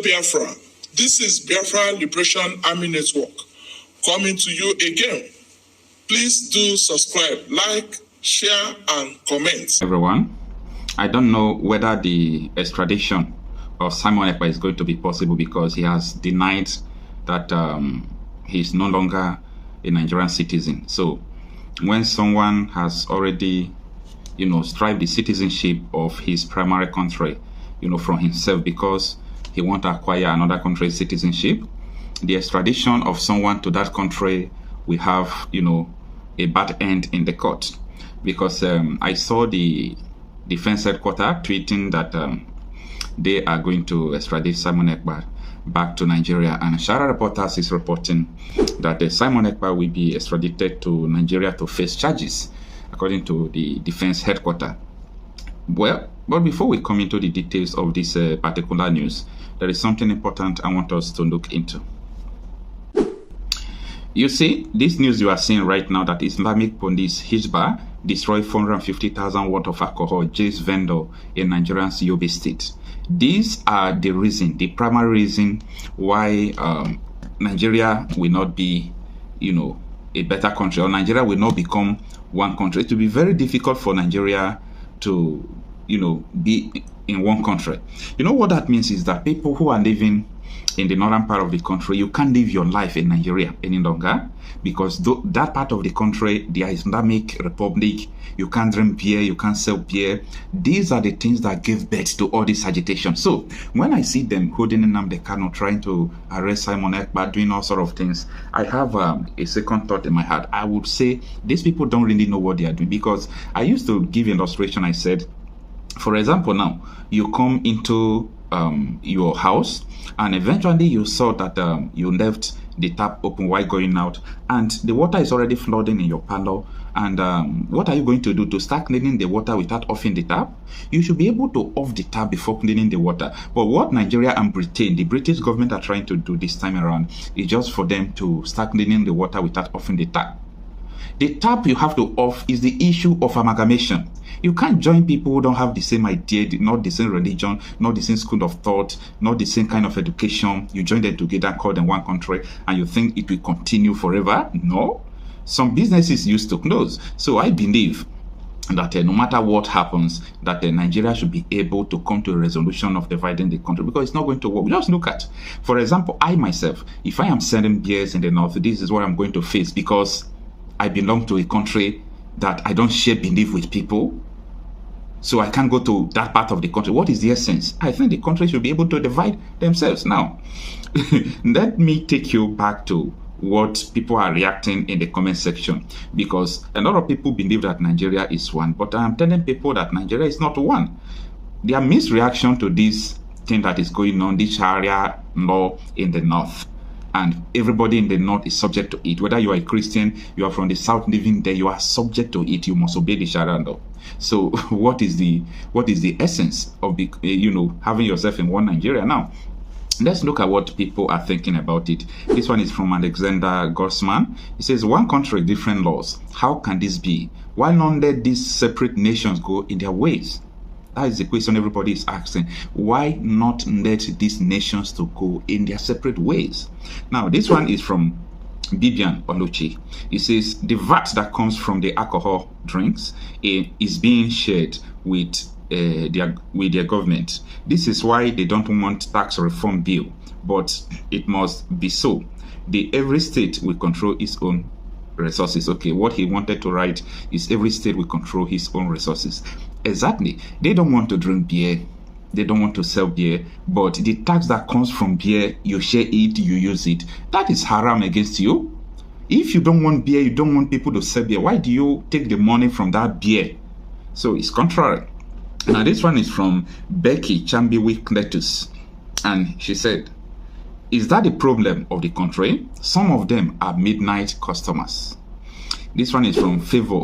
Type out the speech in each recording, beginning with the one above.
Biafra. This is Biafra Liberation Army Network coming to you again. Please do subscribe, like, share, and comment. Everyone, I don't know whether the extradition of Simon Ekpa is going to be possible because he has denied that he's no longer a Nigerian citizen. So when someone has already, striped the citizenship of his primary country, from himself because he wants to acquire another country's citizenship, the extradition of someone to that country will have, a bad end in the court. Because I saw the defense headquarters tweeting that they are going to extradite Simon Ekpa back to Nigeria, and Shara Reporters is reporting that Simon Ekpa will be extradited to Nigeria to face charges, according to the defense headquarters. Well, but before we come into the details of this particular news, there is something important I want us to look into. You see, this news you are seeing right now, that Islamic police Hizbah destroyed 450,000 worth of alcohol juice vendor in Nigeria's Yobe state. These are the primary reason why Nigeria will not be, a better country, or Nigeria will not become one country. It will be very difficult for Nigeria to, be in one country. You know what that means is that people who are living in the northern part of the country, you can't live your life in Nigeria any longer, because that part of the country, the Islamic Republic, you can't drink beer, you can't sell beer. These are the things that give birth to all this agitation. So when I see them holding Nnamdi Kanu, trying to arrest Simon Ekpa, doing all sort of things, I have a second thought in my heart. I would say these people don't really know what they are doing, because I used to give an illustration. I said, for example, now you come into your house, and eventually you saw that you left the tap open while going out, and the water is already flooding in your parlor. And what are you going to do to start cleaning the water without offing the tap? You should be able to off the tap before cleaning the water. But what Nigeria and Britain, the British government, are trying to do this time around is just for them to start cleaning the water without offing the tap. The tap you have to off is the issue of amalgamation. You can't join people who don't have the same idea, not the same religion, not the same school of thought, not the same kind of education. You join them together, call them one country, and you think it will continue forever? No. Some businesses used to close. So I believe that no matter what happens, that Nigeria should be able to come to a resolution of dividing the country, because it's not going to work. Just look at, for example, I myself, if I am selling beers in the north, this is what I'm going to face, because I belong to a country that I don't share belief with people. So I can't go to that part of the country. What is the essence? I think the country should be able to divide themselves. Now, let me take you back to what people are reacting in the comment section, because a lot of people believe that Nigeria is one, but I'm telling people that Nigeria is not one. Their misreaction to this thing that is going on, this Sharia law in the north, and everybody in the north is subject to it. Whether you are a Christian, you are from the south living there, you are subject to it. You must obey the Sharia law. So what is the essence of having yourself in one Nigeria? Now, let's look at what people are thinking about it. This one is from Alexander Gorsman. He says, one country, different laws. How can this be? Why not let these separate nations go in their ways? That is the question everybody is asking. Why not let these nations to go in their separate ways? Now, this one is from Bibian Oluchi. He says, the VAT that comes from the alcohol drinks is being shared with their government. This is why they don't want tax reform bill, but it must be so. Every state will control its own resources. Okay, what he wanted to write is every state will control his own resources. Exactly. They don't want to drink beer, they don't want to sell beer, but the tax that comes from beer, you share it, you use it. That is haram against you. If you don't want beer, you don't want people to sell beer, why do you take the money from that beer? So it's contrary. Now this one is from Becky Chambiwi Cletus, and she said, is that the problem of the country? Some of them are midnight customers. This one is from Favor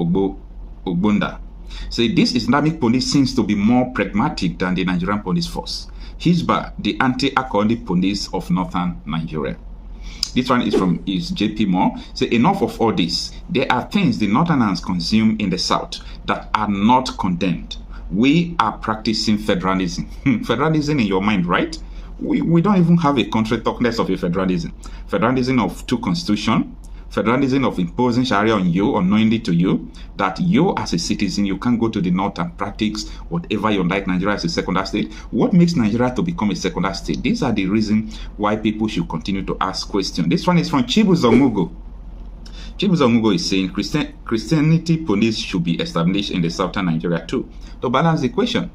Ogbunda. So this Islamic police seems to be more pragmatic than the Nigerian police force. Hizbah, the anti-alcoholic police of northern Nigeria. This one is from JP Moore. So enough of all this. There are things the northerners consume in the south that are not condemned. We are practicing federalism. Federalism in your mind, right? We don't even have a country, talk less of a federalism. Federalism of two constitutions, federalism of imposing Sharia on you, unknowingly to you, that you as a citizen, you can't go to the north and practice whatever you like Nigeria as a secondary state. What makes Nigeria to become a secondary state? These are the reasons why people should continue to ask questions. This one is from Chibuzongugo. Chibuzongugo is saying Christianity police should be established in the southern Nigeria too. To balance the equation,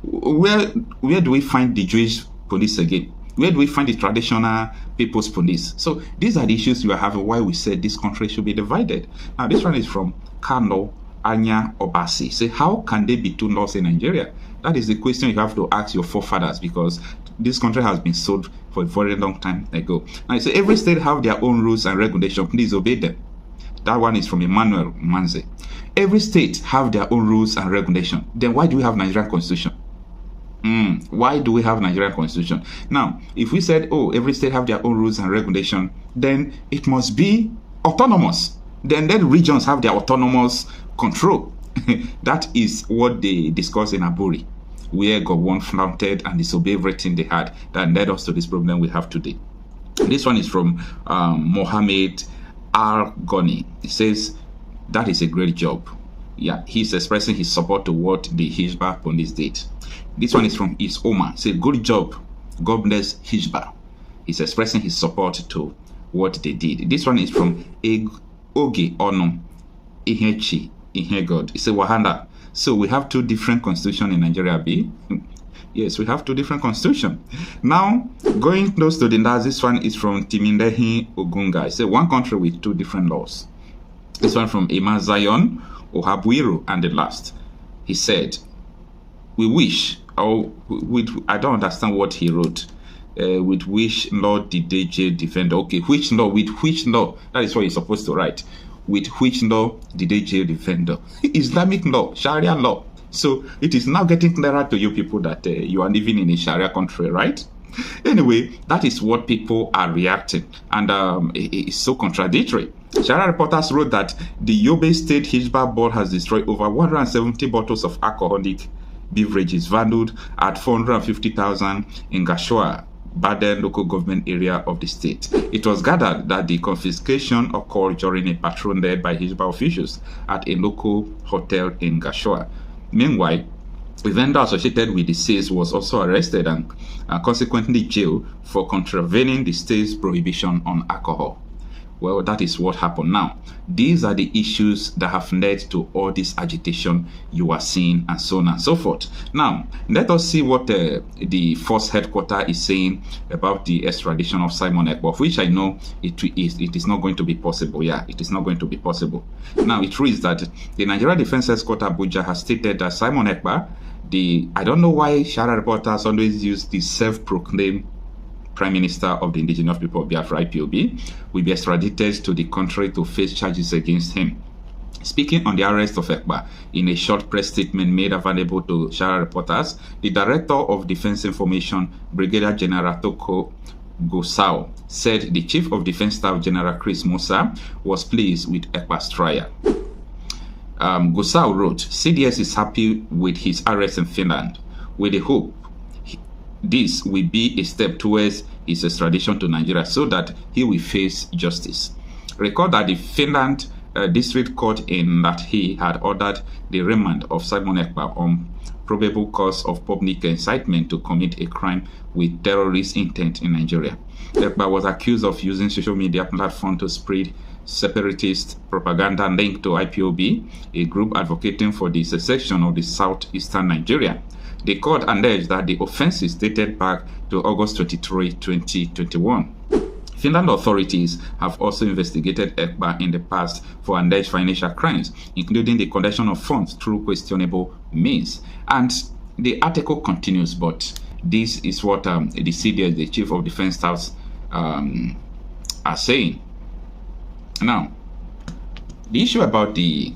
where do we find the Jewish police again? Where do we find the traditional people's police? So these are the issues we are having, why we said this country should be divided. Now this one is from Kano Anya Obasi. Say, how can there be two laws in Nigeria? That is the question you have to ask your forefathers, because this country has been sold for a very long time ago. Now you say every state have their own rules and regulations. Please obey them. That one is from Emmanuel Manze. Every state have their own rules and regulations. Then why do we have Nigerian constitution? Why do we have Nigerian constitution? Now, if we said, oh, every state have their own rules and regulation, then it must be autonomous. Then regions have their autonomous control. That is what they discussed in Aburi, where Gowon flaunted and disobeyed everything they had that led us to this problem we have today. This one is from Mohammed Al-Ghani. He says, that is a great job. Yeah, he's expressing his support to what the Hizbah police did. This one is from Is Omar. Say, good job. God bless Hizbah. He's expressing his support to what they did. This one is from Oge Ono Ihechi Ihegod. He said, Wahanda. So we have two different constitutions in Nigeria, B. Yes, we have two different constitutions. Now, going close to the last, this one is from Timindehi Ogunga. He said, one country with two different laws. This one from Emma Zion Ohabuiru, and the last. He said, we wish, I don't understand what he wrote. With which law did they jail defender? Okay, which law? With which law? That is what you're supposed to write. With which law did they jail defender? Islamic law, Sharia law. So it is now getting clearer to you people that you are living in a Sharia country, right? Anyway, that is what people are reacting, and it's so contradictory. Sharia reporters wrote that the Yobe State Hizbah board has destroyed over 170 bottles of alcoholic beverages valued at 450,000 in Gashua, Baden local government area of the state. It was gathered that the confiscation occurred during a patrol led by Hizbah officials at a local hotel in Gashua. Meanwhile, a vendor associated with the sales was also arrested and consequently jailed for contravening the state's prohibition on alcohol. Well, that is what happened. Now, these are the issues that have led to all this agitation you are seeing, and so on and so forth. Now, let us see what the force headquarters is saying about the extradition of Simon Ekpa, which I know it is not going to be possible. Yeah, it is not going to be possible. Now, it reads that the Nigeria Defense Headquarters Abuja has stated that Simon Ekpa, I don't know why Sharia reporters always use the self-proclaimed Prime Minister of the Indigenous People of Biafra, IPOB, will be extradited to the country to face charges against him. Speaking on the arrest of Ekpa in a short press statement made available to Sharia reporters, the Director of Defense Information, Brigadier General Toko Gosau, said the Chief of Defense Staff, General Chris Musa, was pleased with Ekpa's trial. Gosau wrote, CDS is happy with his arrest in Finland, with the hope this will be a step towards his extradition to Nigeria so that he will face justice. Recall that the Finland district court in that he had ordered the remand of Simon Ekpa on probable cause of public incitement to commit a crime with terrorist intent in Nigeria. Ekpa was accused of using social media platform to spread separatist propaganda linked to IPOB, a group advocating for the secession of the southeastern Nigeria. The court alleged that the offenses dated back to August 23, 2021. Finland authorities have also investigated Ekpa in the past for alleged financial crimes, including the collection of funds through questionable means. And the article continues, but this is what the CDS, the Chief of Defense Staff, are saying. Now, the issue about the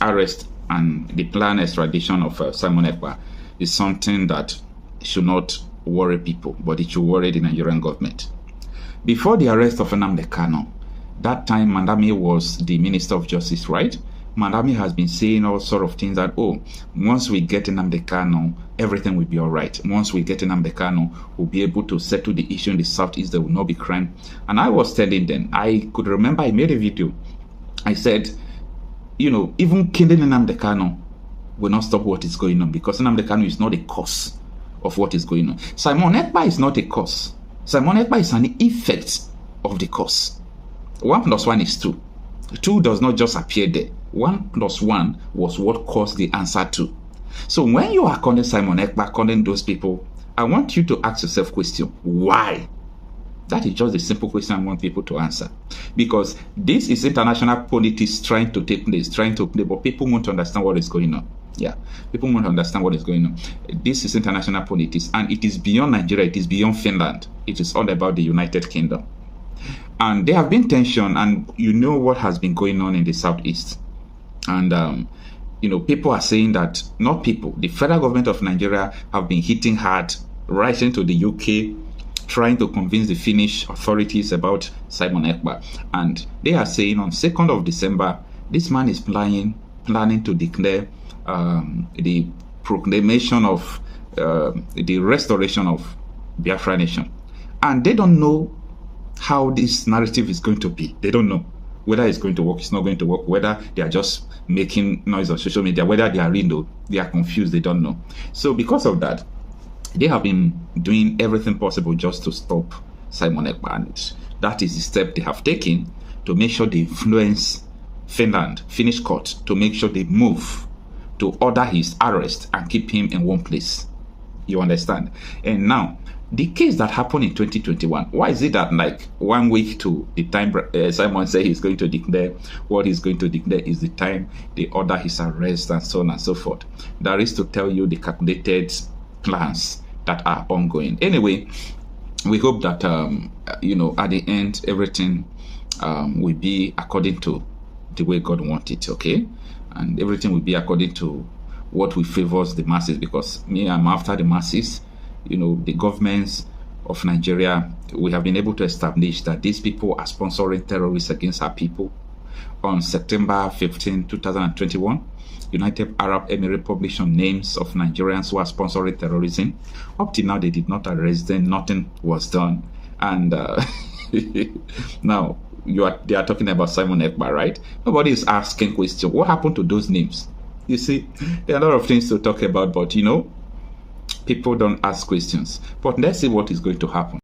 arrest and the planned extradition of Simon Ekpa is something that should not worry people, but it should worry the Nigerian government. Before the arrest of Nnamdi Kanu, that time Mandami was the Minister of Justice, right? Madami has been saying all sort of things that, oh, once we get Nnamdi Kanu, everything will be all right. Once we get Nnamdi Kanu, we'll be able to settle the issue in the Southeast. There will not be crime. And I was telling them, I could remember I made a video. I said, you know, even killing Nnamdi Kanu will not stop what is going on, because Nnamdi Kanu is not a cause of what is going on. Simon Ekpa is not a cause. Simon Ekpa is an effect of the cause. 1 + 1 is 2. 2 does not just appear there. 1 + 1 was what caused the answer 2. So when you are calling Simon Ekpa, calling those people, I want you to ask yourself question, why? That is just a simple question I want people to answer. Because this is international politics trying to take place, but people won't understand what is going on. Yeah, people won't understand what is going on. This is international politics, and it is beyond Nigeria, it is beyond Finland. It is all about the United Kingdom. And there have been tension, and you know what has been going on in the Southeast. And, you know, people are saying that, not people, the federal government of Nigeria have been hitting hard, writing to the UK, trying to convince the Finnish authorities about Simon Ekpa. And they are saying on 2nd of December, this man is planning to declare the proclamation of the restoration of Biafra nation. And they don't know how this narrative is going to be. They don't know whether it's going to work, it's not going to work, whether they are just making noise on social media, whether they are real, they are confused, they don't know. So because of that, they have been doing everything possible just to stop Simon Ekpa. And that is the step they have taken to make sure they influence Finnish court, to make sure they move to order his arrest and keep him in one place. You understand? And now, the case that happened in 2021, why is it that like 1 week to the time Simon said he's going to declare, what he's going to declare is the time they order his arrest and so on and so forth? That is to tell you the calculated plans that are ongoing. Anyway, we hope that, you know, at the end, everything will be according to the way God wants it, okay? And everything will be according to what will favors the masses, because me, I'm after the masses. You know, the governments of Nigeria, we have been able to establish that these people are sponsoring terrorists against our people. On September 15, 2021, United Arab Emirates published some names of Nigerians who are sponsoring terrorism. Up till now, they did not arrest them. Nothing was done. And now, they are talking about Simon Ekpa, right? Nobody is asking question. What happened to those names? You see, there are a lot of things to talk about, but you know, people don't ask questions. But let's see what is going to happen.